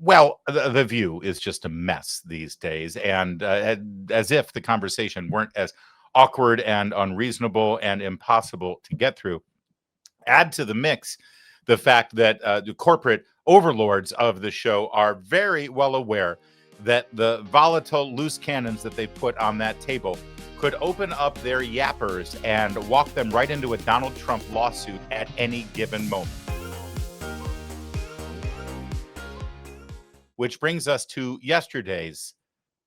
Well, the View is just a mess these days, and as if the conversation weren't as awkward and unreasonable and impossible to get through. Add to the mix the fact that the corporate overlords of the show are very well aware that the volatile loose cannons that they put on that table could open up their yappers and walk them right into a Donald Trump lawsuit at any given moment. Which brings us to yesterday's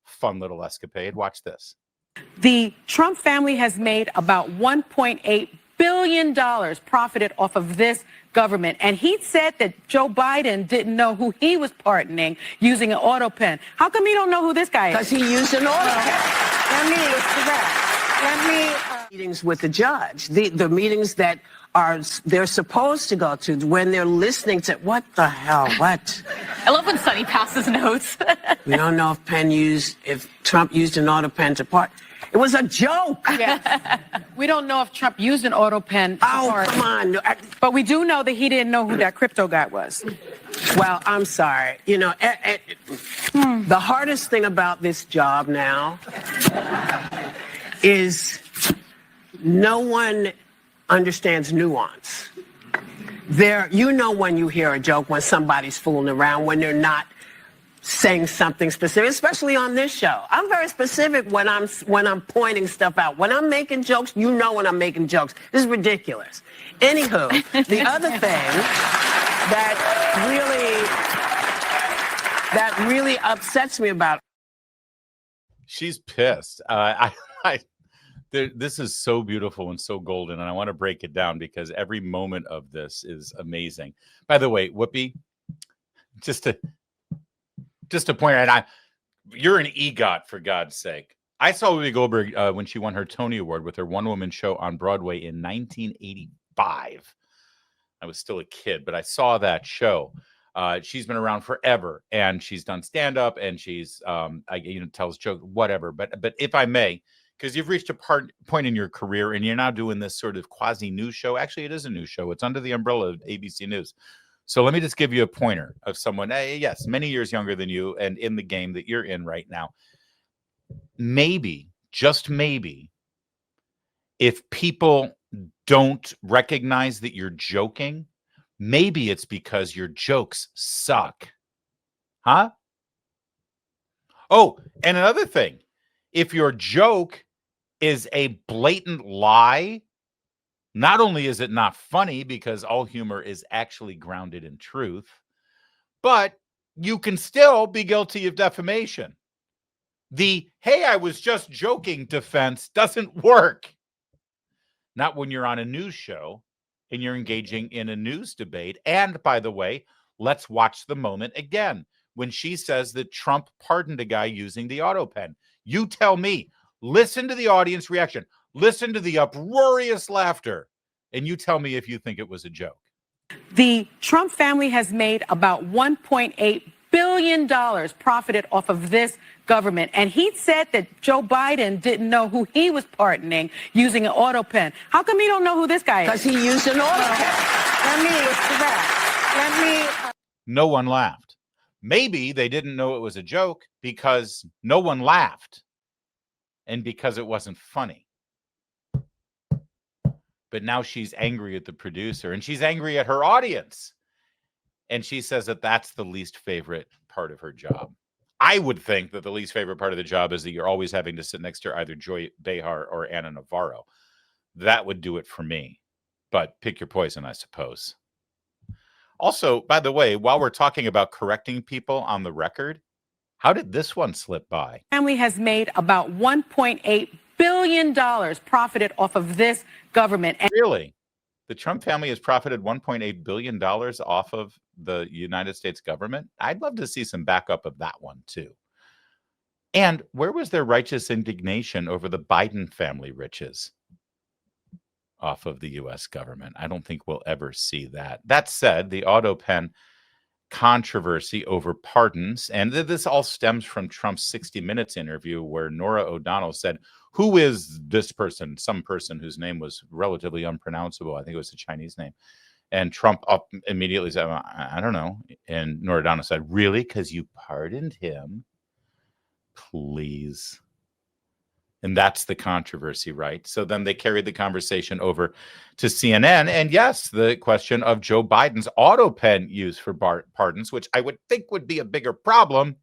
fun little escapade. Watch this. The Trump family has made about $1.8 billion profited off of this government. And he said that Joe Biden didn't know who he was pardoning using an auto pen. How come you don't know who this guy is? Because he used an auto pen. Meetings with the judge, the meetings that they're supposed to go to when they're listening to what the hell, what? I love when Sonny passes notes. We don't know if Trump used an auto pen to part. It was a joke. Yeah. We don't know if Trump used an auto pen. Oh, come on. But we do know that he didn't know who that crypto guy was. Well, I'm sorry. You know, the hardest thing about this job now is no one understands nuance. You know when you hear a joke, when somebody's fooling around, when they're not saying something specific, especially on this show. I'm very specific when I'm pointing stuff out. When I'm making jokes, you know when I'm making jokes. This is ridiculous. Anywho, the other thing that really upsets me about. She's pissed. This is so beautiful and so golden, and I want to break it down because every moment of this is amazing. By the way, Whoopi, just to point out, you're an EGOT, for God's sake. I saw Whoopi Goldberg when she won her Tony Award with her one-woman show on Broadway in 1985. I was still a kid, but I saw that show. She's been around forever, and she's done stand-up, and she's tells jokes, whatever. But if I may, because you've reached a point in your career, and you're now doing this sort of quasi-news show. Actually, it is a news show. It's under the umbrella of ABC News. So let me just give you a pointer of someone, yes, many years younger than you and in the game that you're in right now. Maybe, just maybe, if people don't recognize that you're joking, maybe it's because your jokes suck. Huh? Oh, and another thing, if your joke is a blatant lie, not only is it not funny because all humor is actually grounded in truth, but you can still be guilty of defamation. The, hey, I was just joking defense doesn't work. Not when you're on a news show and you're engaging in a news debate. And by the way, let's watch the moment again when she says that Trump pardoned a guy using the auto pen. You tell me, listen to the audience reaction. Listen to the uproarious laughter, and you tell me if you think it was a joke. The Trump family has made about $1.8 billion profited off of this government. And he said that Joe Biden didn't know who he was pardoning using an auto pen. How come you don't know who this guy is? Because he used an auto pen. No one laughed. Maybe they didn't know it was a joke because no one laughed and because it wasn't funny. But now she's angry at the producer and she's angry at her audience. And she says that that's the least favorite part of her job. I would think that the least favorite part of the job is that you're always having to sit next to either Joy Behar or Anna Navarro. That would do it for me. But pick your poison, I suppose. Also, by the way, while we're talking about correcting people on the record, how did this one slip by? Family has made about $1.8 billion profited off of this government. Really? The Trump family has profited $1.8 billion off of the United States government? I'd love to see some backup of that one, too. And where was their righteous indignation over the Biden family riches off of the U.S. government? I don't think we'll ever see that. That said, the auto pen controversy over pardons, and this all stems from Trump's 60 Minutes interview where Norah O'Donnell said, who is this person, some person whose name was relatively unpronounceable, I think it was a Chinese name, And Trump up immediately said, well, I don't know. And Loredana said, really? Because you pardoned him? Please. And that's the controversy, right? So then they carried the conversation over to CNN. And yes, the question of Joe Biden's auto pen use for pardons, which I would think would be a bigger problem,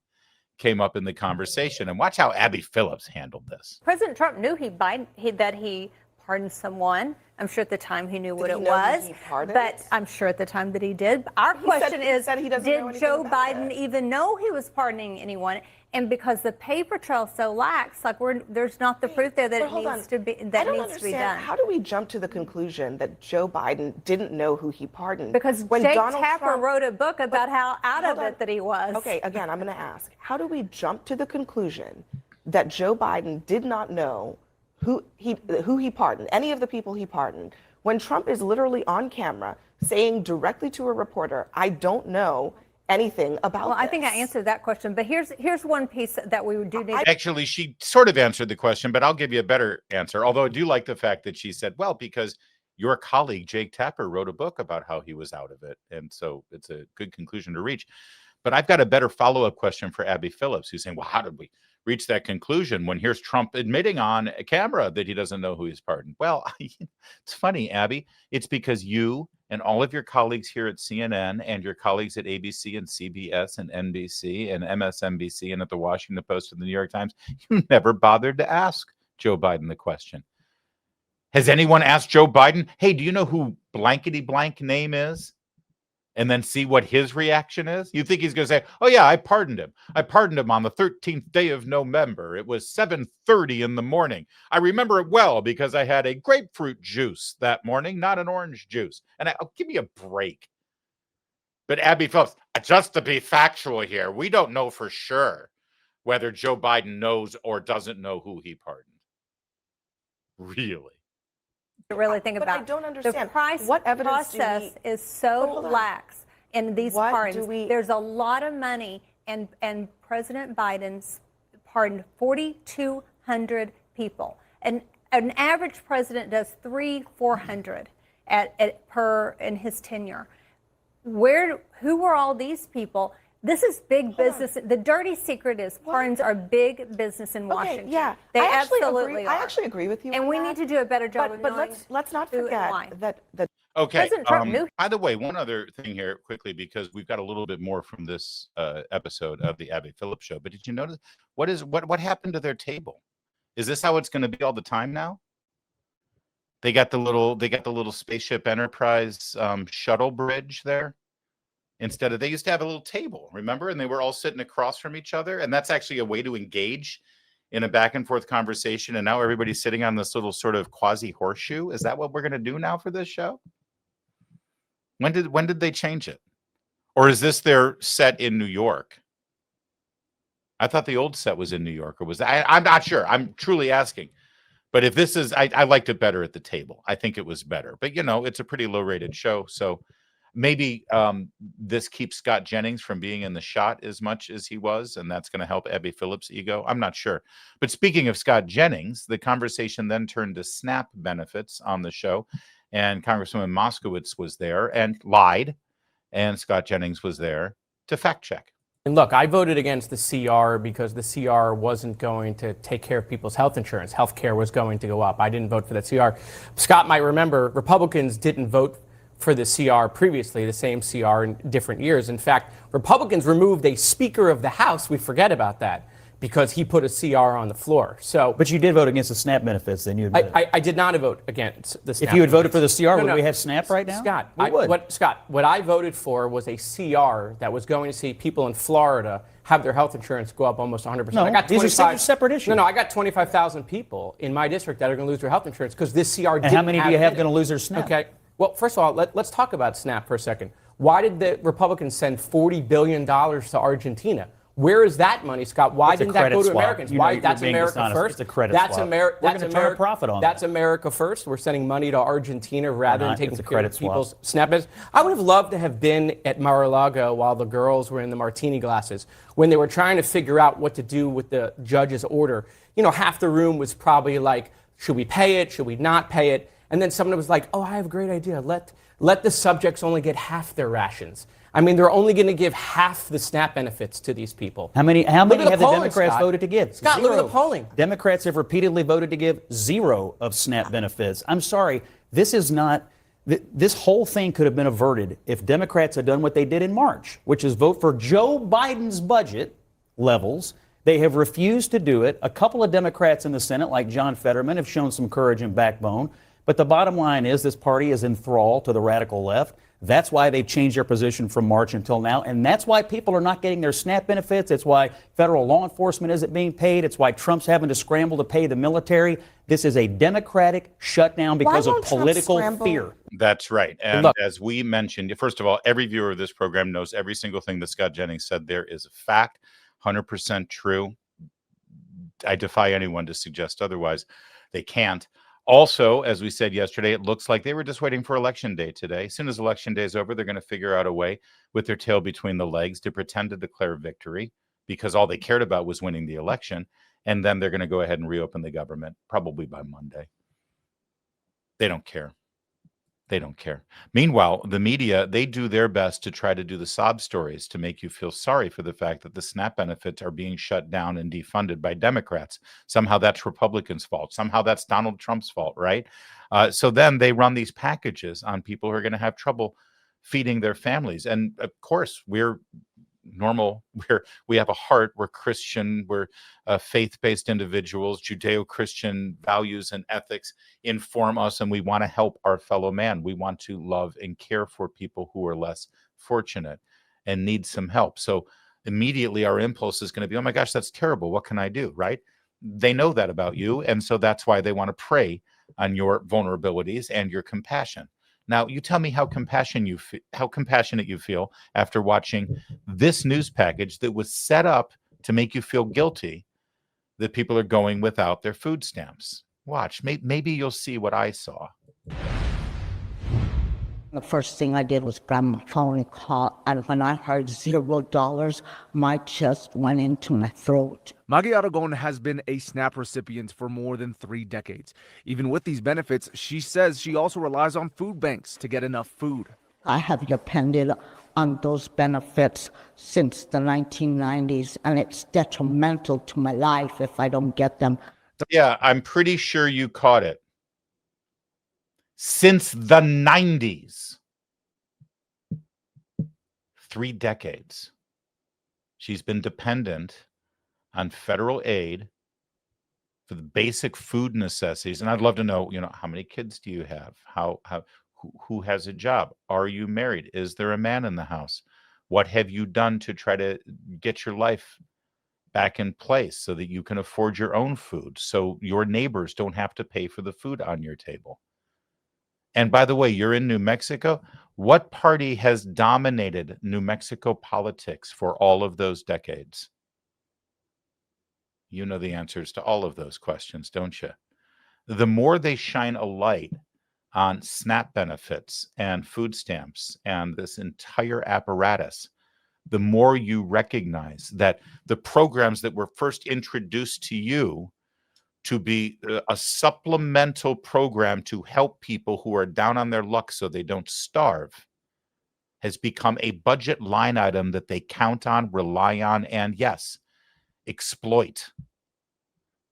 came up in the conversation. And watch how Abby Phillips handled this. President Trump knew that he pardoned someone. I'm sure at the time he knew what it was, but I'm sure at the time that he did. Our question is, did Joe Biden even know he was pardoning anyone? And because the paper trail is so lax, like there's not the proof there that it needs to be done. How do we jump to the conclusion that Joe Biden didn't know who he pardoned? Because Jake Tapper wrote a book about how out of it that he was. Okay, again, I'm going to ask, how do we jump to the conclusion that Joe Biden did not know who he pardoned, any of the people he pardoned, when Trump is literally on camera saying directly to a reporter, I don't know anything about this? I think I answered that question, but here's one piece that we do need. Actually, she sort of answered the question, but I'll give you a better answer. Although I do like the fact that she said, well, because your colleague, Jake Tapper, wrote a book about how he was out of it. And so it's a good conclusion to reach. But I've got a better follow-up question for Abby Phillips, who's saying, well, how did we reach that conclusion when here's Trump admitting on camera that he doesn't know who he's pardoned? Well, it's funny, Abby. It's because you and all of your colleagues here at CNN and your colleagues at ABC and CBS and NBC and MSNBC and at the Washington Post and the New York Times, you never bothered to ask Joe Biden the question. Has anyone asked Joe Biden, hey, do you know who blankety blank name is? And then see what his reaction is? You think he's going to say, oh, yeah, I pardoned him. I pardoned him on the 13th day of November. It was 7:30 in the morning. I remember it well because I had a grapefruit juice that morning, not an orange juice. And I'll give me a break. But Abby Phillips, just to be factual here, we don't know for sure whether Joe Biden knows or doesn't know who he pardoned. Really? To really think about. I don't understand. What evidence process is so lax in these pardons. There's a lot of money, and President Biden's pardoned 4,200 people. And an average president does 300-400 per in his tenure. Who were all these people? This is big business. The dirty secret is pardons are big business in Washington. Yeah, they absolutely are. I actually agree with you. And we need to do a better job of knowing. But let's not forget that. Okay. By the way, one other thing here quickly, because we've got a little bit more from this episode of the Abby Phillips show. But did you notice what happened to their table? Is this how it's going to be all the time now? They got the little Spaceship Enterprise shuttle bridge there. Instead of, they used to have a little table, remember? And they were all sitting across from each other. And that's actually a way to engage in a back and forth conversation. And now everybody's sitting on this little sort of quasi horseshoe. Is that what we're going to do now for this show? When did they change it? Or is this their set in New York? I thought the old set was in New York, or was that? I'm not sure. I'm truly asking. But if this is, I liked it better at the table. I think it was better. But, it's a pretty low rated show. So maybe this keeps Scott Jennings from being in the shot as much as he was, and that's going to help Abby Phillips' ego. I'm not sure. But speaking of Scott Jennings, the conversation then turned to SNAP benefits on the show, and Congresswoman Moskowitz was there and lied, and Scott Jennings was there to fact check. And look, I voted against the CR because the CR wasn't going to take care of people's health insurance. Health care was going to go up. I didn't vote for that CR. Scott might remember Republicans didn't vote for the CR previously, the same CR in different years. In fact, Republicans removed a Speaker of the House. We forget about that because he put a CR on the floor. So, but you did vote against the SNAP benefits, then you admitted. I did not vote against the SNAP. If you had voted for the CR, would we have SNAP right now? Scott, would. What I voted for was a CR that was going to see people in Florida have their health insurance go up almost 100%. No, these are separate issues. No, I got 25,000 people in my district that are going to lose their health insurance because this CR didn't. And how many do you have going to lose their SNAP? Okay. Well, first of all, let's talk about SNAP for a second. Why did the Republicans send $40 billion to Argentina? Where is that money, Scott? Why didn't that go to Americans? Why? That's America first. It's a credit swap. We're going to turn a profit on That's America first. We're sending money to Argentina rather than taking care of people's SNAP business. I would have loved to have been at Mar-a-Lago while the girls were in the martini glasses when they were trying to figure out what to do with the judge's order. Half the room was probably like, should we pay it? Should we not pay it? And then someone was like, oh, I have a great idea. Let let the subjects only get half their rations. I mean, they're only going to give half the SNAP benefits to these people. How many have the Democrats voted to give? Scott, look at the polling. Democrats have repeatedly voted to give 0 of SNAP benefits. I'm sorry, this is not. This whole thing could have been averted if Democrats had done what they did in March, which is vote for Joe Biden's budget levels. They have refused to do it. A couple of Democrats in the Senate, like John Fetterman, have shown some courage and backbone. But the bottom line is this party is enthralled to the radical left. That's why they've changed their position from March until now. And that's why people are not getting their SNAP benefits. It's why federal law enforcement isn't being paid. It's why Trump's having to scramble to pay the military. This is a Democratic shutdown because of political fear. That's right. And as we mentioned, first of all, every viewer of this program knows every single thing that Scott Jennings said there is a fact, 100% true. I defy anyone to suggest otherwise. They can't. Also, as we said yesterday, it looks like they were just waiting for Election Day today. As soon as Election Day is over, they're going to figure out a way with their tail between the legs to pretend to declare victory because all they cared about was winning the election. And then they're going to go ahead and reopen the government, probably by Monday. They don't care. They don't care. Meanwhile, the media, they do their best to try to do the sob stories to make you feel sorry for the fact that the SNAP benefits are being shut down and defunded by Democrats. Somehow that's Republicans' fault. Somehow that's Donald Trump's fault, right? So then they run these packages on people who are going to have trouble feeding their families. And of course, we're normal, we have a heart, we're Christian, we're faith-based individuals, Judeo-Christian values and ethics inform us, and we want to help our fellow man. We want to love and care for people who are less fortunate and need some help. So immediately our impulse is going to be, oh my gosh, that's terrible. What can I do, right? They know that about you, and so that's why they want to prey on your vulnerabilities and your compassion. Now, you tell me how compassionate you feel after watching this news package that was set up to make you feel guilty that people are going without their food stamps. Watch, maybe you'll see what I saw. The first thing I did was grab my phone and call, and when I heard $0, my chest went into my throat. Maggie Aragon has been a SNAP recipient for more than 3 decades. Even with these benefits, she says she also relies on food banks to get enough food. I have depended on those benefits since the 1990s, and it's detrimental to my life if I don't get them. Yeah, I'm pretty sure you caught it. Since the 90s. 3 decades. She's been dependent on federal aid for the basic food necessities. And I'd love to know, how many kids do you have? Who has a job? Are you married? Is there a man in the house? What have you done to try to get your life back in place so that you can afford your own food, so your neighbors don't have to pay for the food on your table? And by the way, you're in New Mexico. What party has dominated New Mexico politics for all of those decades? You know the answers to all of those questions, don't you? The more they shine a light on SNAP benefits and food stamps and this entire apparatus, the more you recognize that the programs that were first introduced to you to be a supplemental program to help people who are down on their luck so they don't starve has become a budget line item that they count on, rely on, and yes, exploit.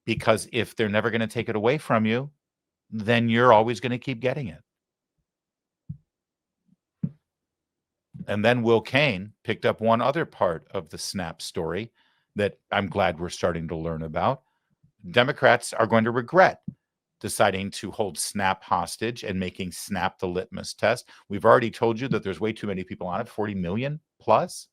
Because if they're never going to take it away from you, then you're always going to keep getting it. And then Will Cain picked up one other part of the SNAP story that I'm glad we're starting to learn about. Democrats are going to regret deciding to hold SNAP hostage and making SNAP the litmus test. We've already told you that there's way too many people on it, 40 million plus.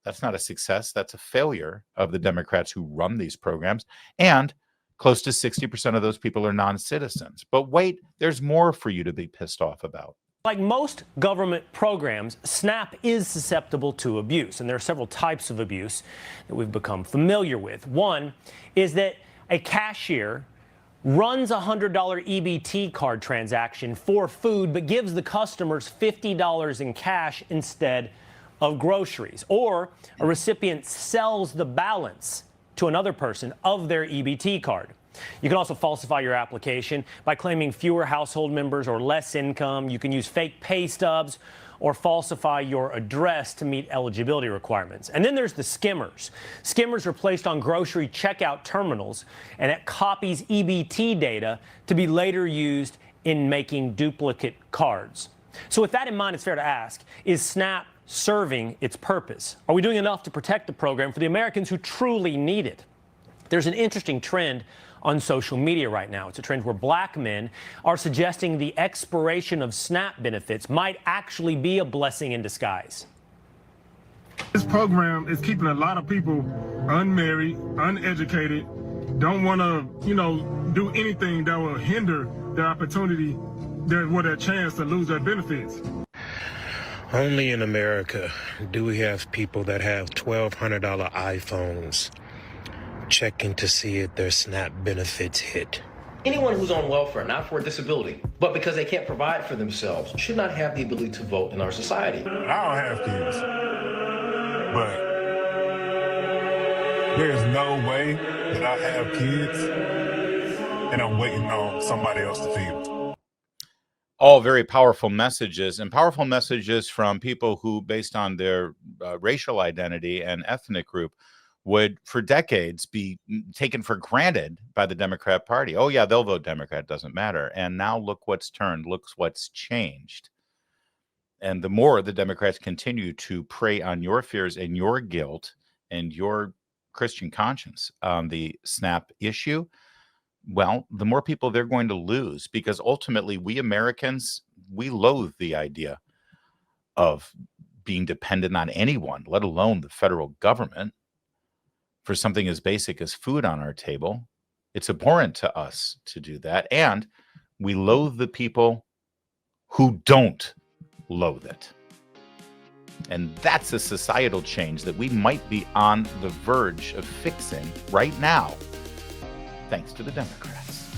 That's not a success. That's a failure of the Democrats who run these programs. And close to 60% of those people are non-citizens. But wait, there's more for you to be pissed off about. Like most government programs, SNAP is susceptible to abuse, and there are several types of abuse that we've become familiar with. One is that a cashier runs a $100 EBT card transaction for food, but gives the customers $50 in cash instead of groceries. Or a recipient sells the balance to another person of their EBT card. You can also falsify your application by claiming fewer household members or less income. You can use fake pay stubs or falsify your address to meet eligibility requirements. And then there's the skimmers. Skimmers are placed on grocery checkout terminals, and it copies EBT data to be later used in making duplicate cards. So with that in mind, it's fair to ask, is SNAP serving its purpose? Are we doing enough to protect the program for the Americans who truly need it? There's an interesting trend on social media right now. It's a trend where black men are suggesting the expiration of SNAP benefits might actually be a blessing in disguise. This program is keeping a lot of people unmarried, uneducated, don't want to, do anything that will hinder their opportunity, their chance to lose their benefits. Only in America do we have people that have $1,200 iPhones checking to see if their SNAP benefits hit. Anyone who's on welfare, not for a disability, but because they can't provide for themselves, should not have the ability to vote in our society. I don't have kids, but there's no way that I have kids and I'm waiting on somebody else to feed them. All very powerful messages, and powerful messages from people who, based on their racial identity and ethnic group, would for decades be taken for granted by the Democrat Party. Oh yeah, they'll vote Democrat, doesn't matter. And now look what's turned, look what's changed. And the more the Democrats continue to prey on your fears and your guilt and your Christian conscience on the SNAP issue, well, the more people they're going to lose, because ultimately we Americans, we loathe the idea of being dependent on anyone, let alone the federal government, for something as basic as food on our table. It's abhorrent to us to do that. And we loathe the people who don't loathe it. And that's a societal change that we might be on the verge of fixing right now, thanks to the Democrats.